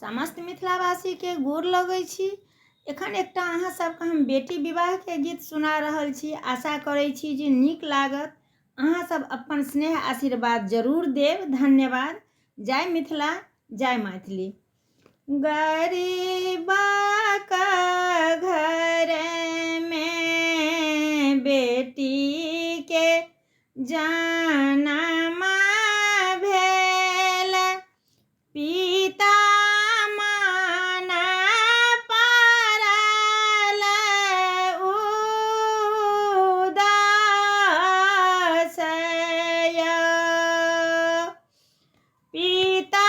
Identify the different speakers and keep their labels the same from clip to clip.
Speaker 1: समस्त मिथिलावासी के गोर लगै छी। एखन एकटा अहाँ सबके हम बेटी विवाह के गीत सुना रहल छी। आशा करै छी जे नीक लागत। अहाँ सब अपन स्नेह आशीर्वाद जरूर देव। धन्यवाद। जय मिथिला, जय मैथिली। गरीबा का घर में बेटी के जन्म भेल, पिता मान पारल उदास य। पिता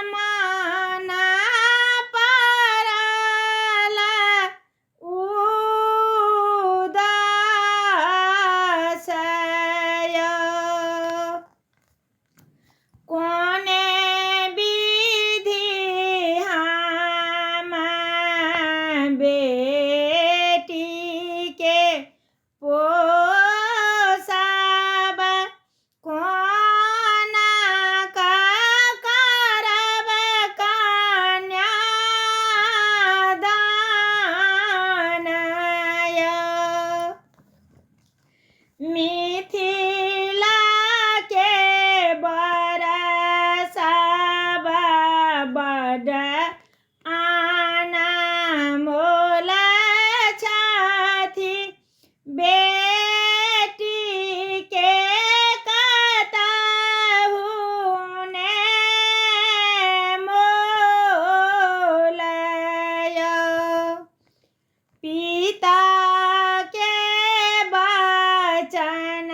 Speaker 1: मान पारल उदास य। कोने विधि हम बेटी के पोसब, कोना का करब कन्यादान य। मिथिला के बरसब बड़ अनमोल छथि, बेटी के कतहु ने मोल य। पिता के वचन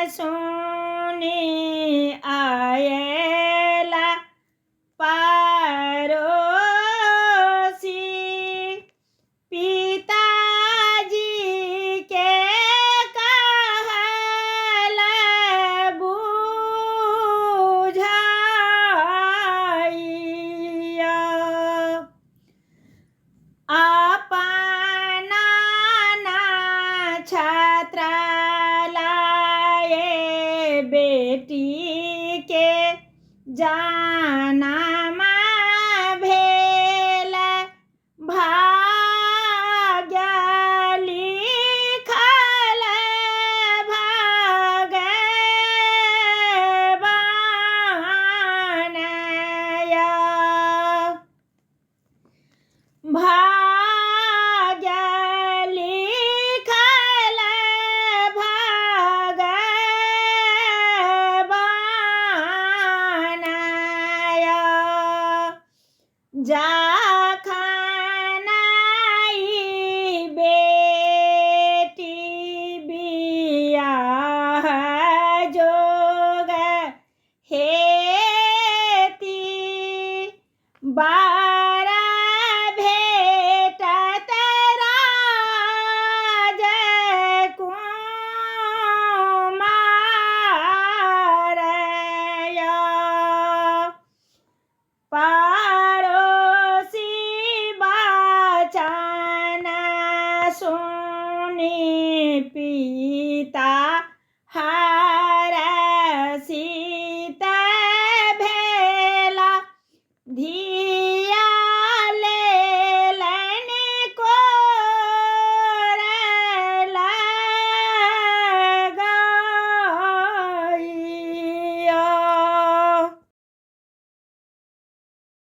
Speaker 1: सुनि आयला पड़ोसी, पिताजी के कहल बुझाइया। अपन छात्रालय बेटी के जन्म भेल, भाग्य लिखल भगवान य। भाग्य लिखल भगवान य। जखन ई बेटी बियाह जोग हेती, बर भेटत राजकुमार य। पड़ोसी वचन सुनि पिता हर्षित भेला, धीरे